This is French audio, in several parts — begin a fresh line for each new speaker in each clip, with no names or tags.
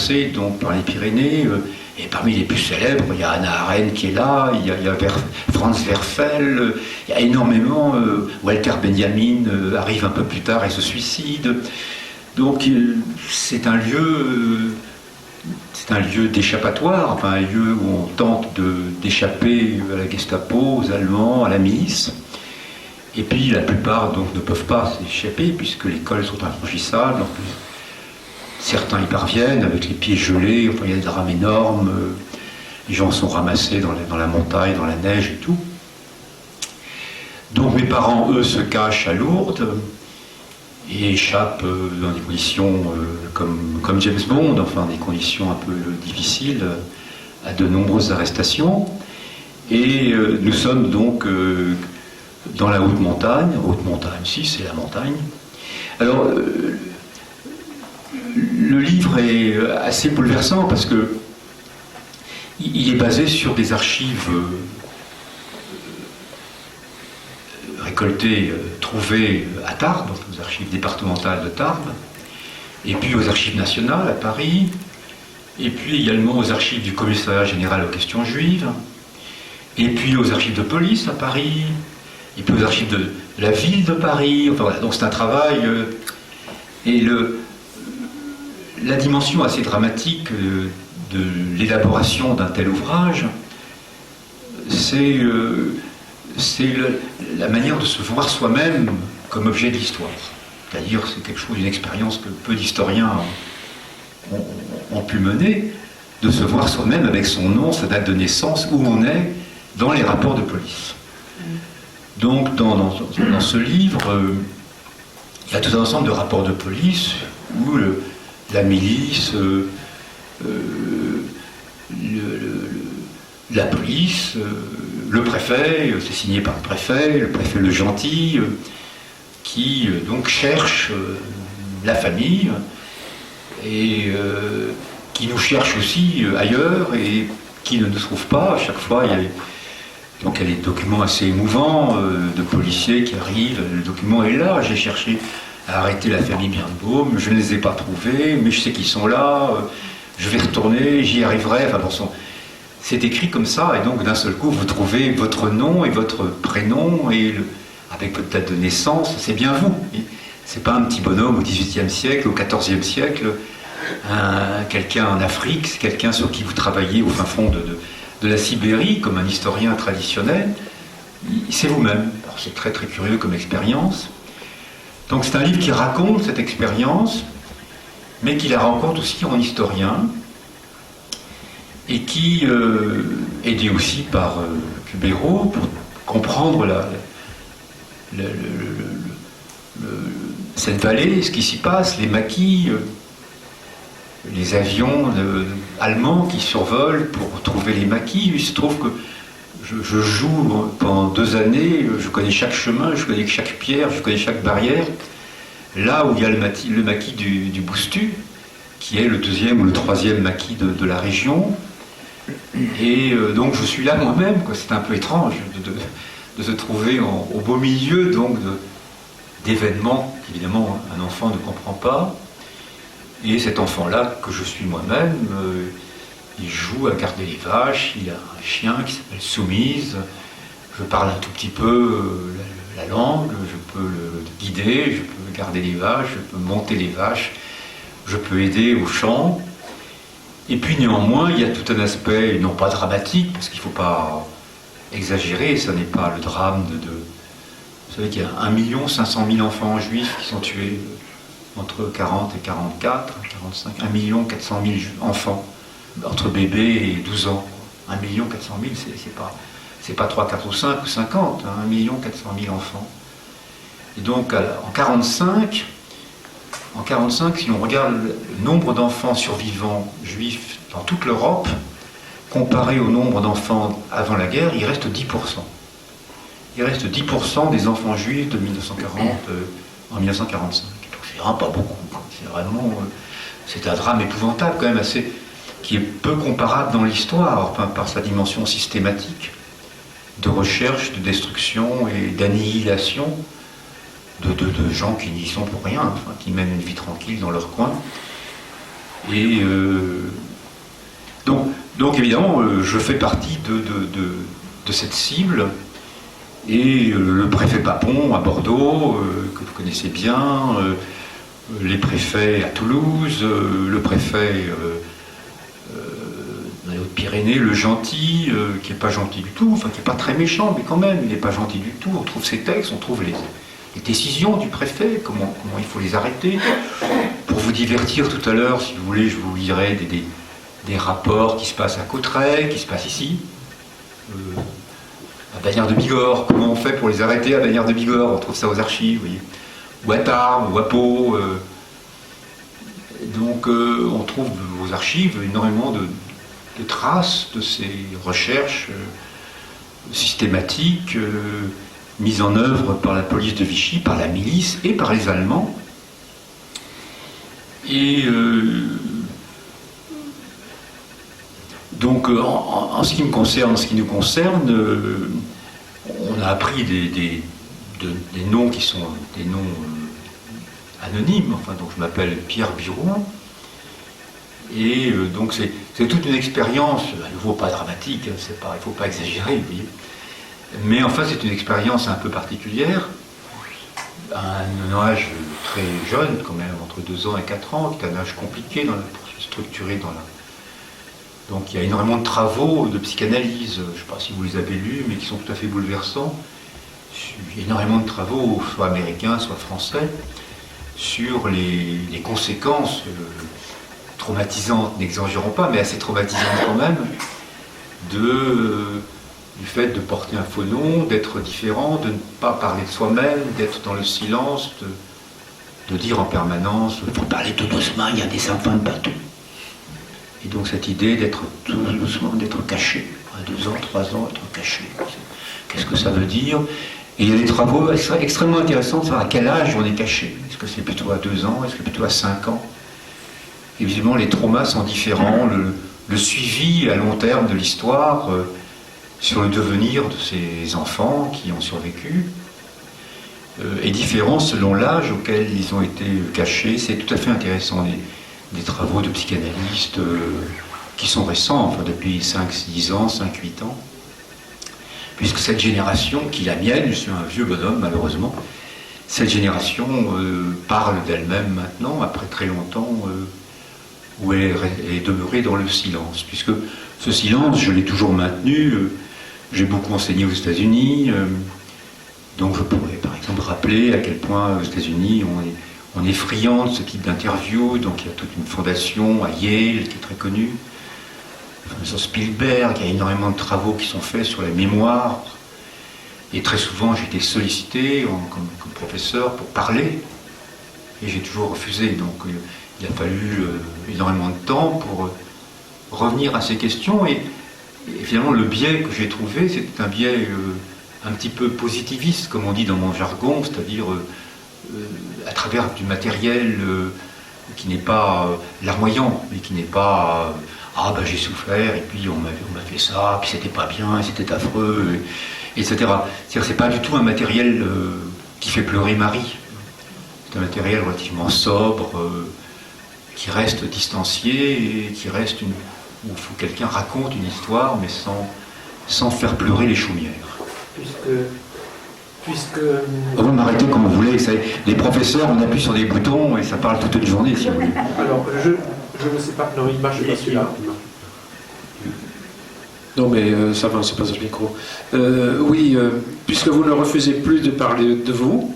commencer donc par les Pyrénées, et parmi les plus célèbres, il y a Hannah Arendt qui est là, il y a Franz Werfel, il y a énormément, Walter Benjamin arrive un peu plus tard et se suicide. Donc c'est un lieu d'échappatoire, enfin un lieu où on tente d'échapper à la Gestapo, aux Allemands, à la milice. Et puis la plupart donc ne peuvent pas s'échapper puisque les cols sont infranchissables. En plus, certains y parviennent avec les pieds gelés, enfin, il y a des drames énormes, les gens sont ramassés dans la montagne, dans la neige et tout. Donc mes parents, eux, se cachent à Lourdes et échappent dans des conditions comme James Bond, enfin des conditions un peu difficiles, à de nombreuses arrestations. Et nous sommes donc dans la haute montagne, si c'est la montagne. Alors, le livre est assez bouleversant parce que il est basé sur des archives récoltées, trouvées à Tarbes, aux archives départementales de Tarbes, et puis aux archives nationales à Paris, et puis également aux archives du Commissariat général aux questions juives, et puis aux archives de police à Paris, et puis aux archives de la ville de Paris. Enfin voilà, donc c'est un travail. Et la dimension assez dramatique de l'élaboration d'un tel ouvrage, c'est la manière de se voir soi-même comme objet de l'histoire. C'est-à-dire, c'est quelque chose, une expérience que peu d'historiens ont pu mener, de se voir soi-même avec son nom, sa date de naissance, où on est dans les rapports de police. Donc, dans ce livre, il y a tout un ensemble de rapports de police où la milice, la police, le préfet, c'est signé par le préfet le gentil, qui donc cherche la famille et qui nous cherche aussi ailleurs et qui ne nous trouve pas. À chaque fois, donc il y a des documents assez émouvants de policiers qui arrivent. Le document est là, j'ai cherché à arrêter la famille Birnbaum, je ne les ai pas trouvés, mais je sais qu'ils sont là, je vais retourner, j'y arriverai. Enfin bon, c'est écrit comme ça, et donc d'un seul coup vous trouvez votre nom et votre prénom, et avec votre date de naissance, c'est bien vous. C'est pas un petit bonhomme au XVIIIe siècle, au XIVe siècle, quelqu'un en Afrique, c'est quelqu'un sur qui vous travaillez au fin fond de la Sibérie, comme un historien traditionnel, c'est vous-même. Alors c'est très très curieux comme expérience. Donc c'est un livre qui raconte cette expérience, mais qui la raconte aussi en historien, et qui, aidé aussi par Cubero, pour comprendre cette vallée, ce qui s'y passe, les maquis, les avions allemands qui survolent pour trouver les maquis. Il se trouve que je joue pendant 2 années, je connais chaque chemin, je connais chaque pierre, je connais chaque barrière. Là où il y a le maquis du Boustu, qui est le 2e ou le 3e maquis de la région. Et donc je suis là moi-même, quoi. C'est un peu étrange de se trouver au beau milieu donc d'événements qu'évidemment un enfant ne comprend pas. Et cet enfant-là, que je suis moi-même, il joue à garder les vaches, il a un chien qui s'appelle Soumise, je parle un tout petit peu la langue, je peux le guider, je peux garder les vaches, je peux monter les vaches, je peux aider au chant. Et puis néanmoins, il y a tout un aspect, non pas dramatique, parce qu'il ne faut pas exagérer, ce n'est pas le drame Vous savez qu'il y a 1 500 000 enfants juifs qui sont tués entre 40 et 44, 45, 1 400 000 enfants, entre bébés et 12 ans. 1 400 000, c'est pas 3, 4 ou 5 ou 50, hein, 1 400 000 enfants. Et donc en 45, si on regarde le nombre d'enfants survivants juifs dans toute l'Europe, comparé au nombre d'enfants avant la guerre, il reste 10%. Il reste 10% des enfants juifs de 1940 en 1945. Donc c'est vraiment pas beaucoup. C'est un drame épouvantable quand même, qui est peu comparable dans l'histoire, enfin, par sa dimension systématique de recherche, de destruction et d'annihilation de gens qui n'y sont pour rien, enfin, qui mènent une vie tranquille dans leur coin. Et donc évidemment, je fais partie de cette cible. Et le préfet Papon à Bordeaux, que vous connaissez bien, les préfets à Toulouse, le préfet dans les Hautes-Pyrénées, le gentil, qui n'est pas gentil du tout, enfin qui n'est pas très méchant, mais quand même, il n'est pas gentil du tout. On trouve ses textes, on trouve les décisions du préfet, comment il faut les arrêter. Pour vous divertir tout à l'heure, si vous voulez, je vous lirai des rapports qui se passent à Cauterets, qui se passent ici. À Bagnères de Bigorre, comment on fait pour les arrêter à Bagnères de Bigorre? On trouve ça aux archives, vous voyez. Ou à Tarbes, ou à Pau. Donc on trouve aux archives énormément de traces de ces recherches systématiques mises en œuvre par la police de Vichy, par la milice et par les Allemands. Et donc, en ce qui me concerne, en ce qui nous concerne, on a appris des noms qui sont des noms anonymes. Enfin, donc je m'appelle Pierre Biron. Et donc c'est toute une expérience, à nouveau pas dramatique, il ne faut pas exagérer, vous voyez. Mais enfin, c'est une expérience un peu particulière, à un âge très jeune, quand même, entre 2 ans et 4 ans, qui est un âge compliqué pour se structurer dans la... Donc il y a énormément de travaux de psychanalyse, je ne sais pas si vous les avez lus, mais qui sont tout à fait bouleversants. Il y a énormément de travaux, soit américains, soit français, sur les conséquences traumatisantes, n'exagérons pas, mais assez traumatisantes quand même, du fait de porter un faux nom, d'être différent, de ne pas parler de soi-même, d'être dans le silence, de dire en permanence « il faut parler tout doucement, il y a des enfants de partout ». Et donc cette idée d'être tout doucement, d'être caché, à 2 ans, 3 ans, être caché, qu'est-ce que ça veut dire? Et il y a des travaux extrêmement intéressants de savoir à quel âge on est caché. Est-ce que c'est plutôt à 2 ans? Est-ce que plutôt à 5 ans? Évidemment, les traumas sont différents. Le suivi à long terme de l'histoire sur le devenir de ces enfants qui ont survécu est différent selon l'âge auquel ils ont été cachés. C'est tout à fait intéressant. Des travaux de psychanalystes qui sont récents, enfin depuis 5-6 ans, 5-8 ans. Puisque cette génération, qui est la mienne, je suis un vieux bonhomme malheureusement, cette génération parle d'elle-même maintenant, après très longtemps, où elle est demeurée dans le silence. Puisque ce silence, je l'ai toujours maintenu, j'ai beaucoup enseigné aux États-Unis, donc je pourrais par exemple rappeler à quel point aux États-Unis on est friand de ce type d'interview, donc il y a toute une fondation à Yale qui est très connue, sur Spielberg, il y a énormément de travaux qui sont faits sur la mémoire, et très souvent j'ai été sollicité comme professeur pour parler, et j'ai toujours refusé, donc il a fallu énormément de temps pour revenir à ces questions, et finalement le biais que j'ai trouvé, c'était un biais un petit peu positiviste, comme on dit dans mon jargon, c'est-à-dire à travers du matériel qui n'est pas larmoyant, mais qui n'est pas ah ben j'ai souffert et puis on m'a fait ça, puis c'était pas bien, c'était affreux, etc. C'est-à-dire c'est pas du tout un matériel qui fait pleurer Marie. C'est un matériel relativement sobre, qui reste distancié et qui reste où quelqu'un raconte une histoire, mais sans faire pleurer les chaumières. Vous m'arrêtez comme vous voulez, les professeurs, on appuie sur des boutons et ça parle toute une journée si vous voulez.
Alors, je ne sais pas, non, il marche pas celui-là. Non mais ça va, c'est pas ce micro. Oui, puisque vous ne refusez plus de parler de vous,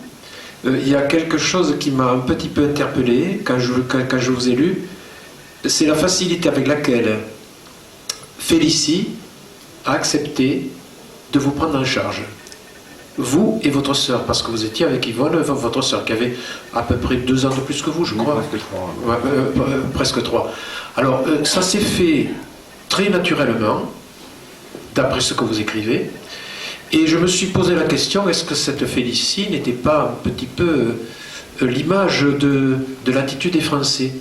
il y a quelque chose qui m'a un petit peu interpellé quand je vous ai lu, c'est la facilité avec laquelle Félicie a accepté de vous prendre en charge. Vous et votre sœur, parce que vous étiez avec Yvonne, votre sœur, qui avait à peu près 2 ans de plus que vous, je crois.
Presque 3.
Ouais, presque 3. Alors, ça s'est fait très naturellement, d'après ce que vous écrivez, et je me suis posé la question, est-ce que cette Félicie n'était pas un petit peu l'image de l'attitude des Français?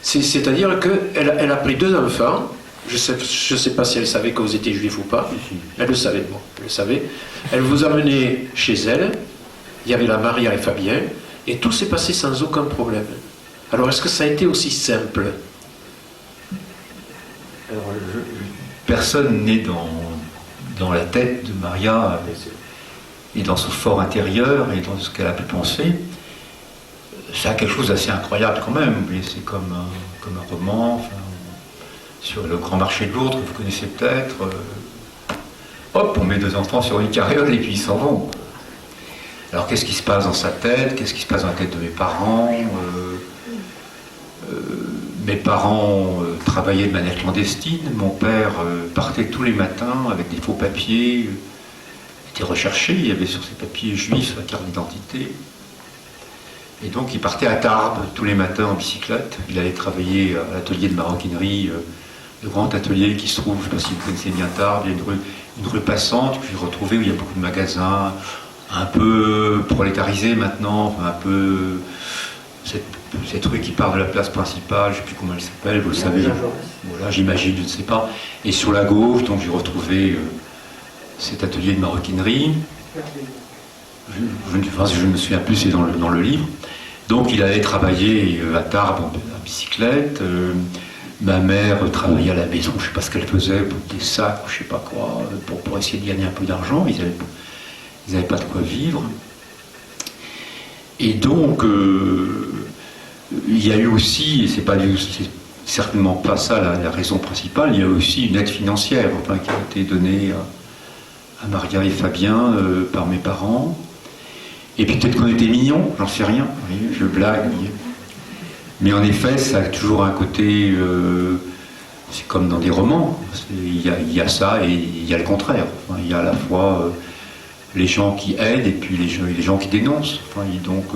C'est-à-dire qu'elle a pris 2 enfants. Je sais pas si elle savait que vous étiez juif ou pas. Elle le savait, bon, elle le savait. Elle vous a mené chez elle. Il y avait la Maria et Fabien. Et tout s'est passé sans aucun problème. Alors, est-ce que ça a été aussi simple
Alors, personne n'est dans la tête de Maria et dans son fort intérieur et dans ce qu'elle a pu penser. Ça a quelque chose d'assez incroyable quand même. C'est comme un roman, enfin, sur le grand marché de Lourdes, que vous connaissez peut-être. Hop, on met 2 enfants sur une carriole et puis ils s'en vont. Alors qu'est-ce qui se passe dans sa tête? Qu'est-ce qui se passe dans la tête de mes parents? Mes parents travaillaient de manière clandestine. Mon père partait tous les matins avec des faux papiers, était recherché. Il y avait sur ses papiers juifs sa carte d'identité. Et donc il partait à Tarbes tous les matins en bicyclette. Il allait travailler à l'atelier de maroquinerie, le grand atelier qui se trouve, je ne sais pas si vous connaissez bien Tarbes, il y a une rue passante que j'ai retrouvée où il y a beaucoup de magasins, un peu prolétarisés maintenant, un peu cette rue qui part de la place principale, je ne sais plus comment elle s'appelle, vous le savez, voilà, j'imagine, je ne sais pas. Et sur la gauche, donc j'ai retrouvé cet atelier de maroquinerie. Je ne me souviens plus, c'est dans le livre. Donc il allait travailler à Tarbes en bicyclette. Ma mère travaillait à la maison, je ne sais pas ce qu'elle faisait, pour des sacs, je ne sais pas quoi, pour essayer de gagner un peu d'argent. Ils n'avaient pas de quoi vivre. Et donc, il y a eu aussi, et c'est certainement pas ça la raison principale, il y a aussi une aide financière enfin, qui a été donnée à Maria et Fabien par mes parents. Et puis peut-être qu'on était mignons, j'en sais rien, je blague. Mais en effet, ça a toujours un côté, c'est comme dans des romans, il y a ça et il y a le contraire. Enfin, il y a à la fois les gens qui aident et puis les gens qui dénoncent. Enfin, donc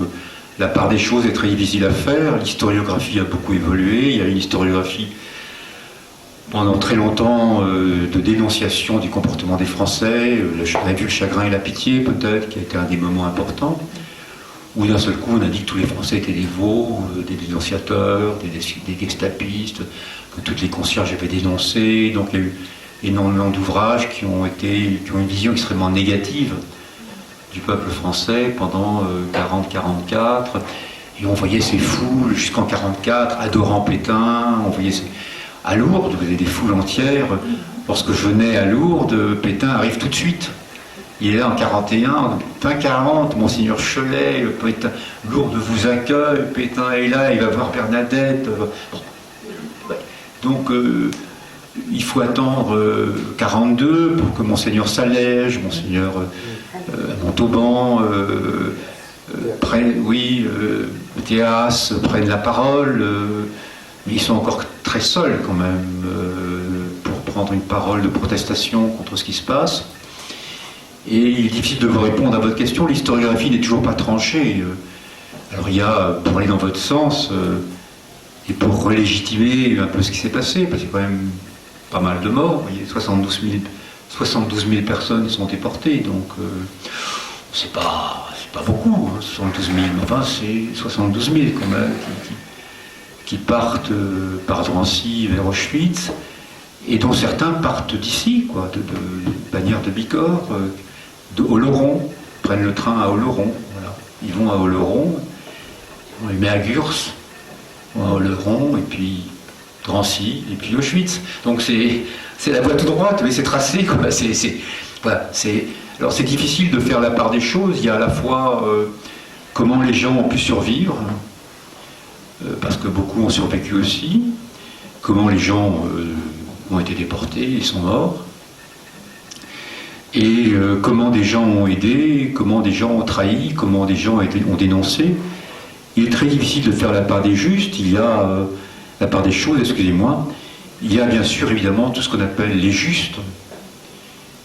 la part des choses est très difficile à faire, l'historiographie a beaucoup évolué, il y a une historiographie pendant très longtemps de dénonciation du comportement des Français, on a vu le chagrin et la pitié peut-être, qui a été un des moments importants, où d'un seul coup on a dit que tous les Français étaient des veaux, des dénonciateurs, des gestapistes, que toutes les concierges avaient dénoncé, donc il y a eu énormément d'ouvrages qui ont une vision extrêmement négative du peuple français pendant 40-44, et on voyait ces foules jusqu'en 44 adorant Pétain, on voyait à Lourdes, vous avez des foules entières. Lorsque je venais à Lourdes, Pétain arrive tout de suite. Il est là en 41, fin 40, Monseigneur Cholet, Pétain, Lourdes vous accueille, Pétain est là, il va voir Bernadette. Donc il faut attendre 42 pour que Monseigneur Salège, Monseigneur Montauban, Théas prennent la parole. Mais ils sont encore très seuls quand même pour prendre une parole de protestation contre ce qui se passe. Et il est difficile de vous répondre à votre question. L'historiographie n'est toujours pas tranchée. Alors il y a, pour aller dans votre sens, et pour relégitimer un peu ce qui s'est passé, parce qu'il y a quand même pas mal de morts. Vous voyez, 72 000 personnes sont déportées, donc c'est pas beaucoup, hein, 72 000, mais enfin c'est 72 000 quand même qui partent par Drancy vers Auschwitz, et dont certains partent d'ici, quoi, de Bagnères de Bigorre, Oloron, prennent le train à Oloron, voilà. Ils vont à Oloron, on les met à Gurs, à Oloron, et puis Drancy, et puis Auschwitz. Donc c'est la voie toute droite, mais c'est tracé, quoi. Alors c'est difficile de faire la part des choses. Il y a à la fois comment les gens ont pu survivre, parce que beaucoup ont survécu aussi, comment les gens ont été déportés, ils sont morts, et comment des gens ont aidé, comment des gens ont trahi, comment des gens ont dénoncé. Il est très difficile de faire la part des justes. Il y a la part des choses, excusez-moi. Il y a bien sûr évidemment tout ce qu'on appelle les justes,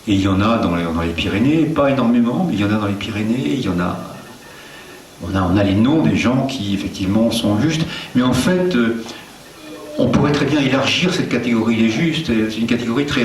et il y en a dans les Pyrénées, pas énormément, mais il y en a dans les Pyrénées, on a les noms des gens qui effectivement sont justes, mais en fait on pourrait très bien élargir cette catégorie des justes. C'est une catégorie très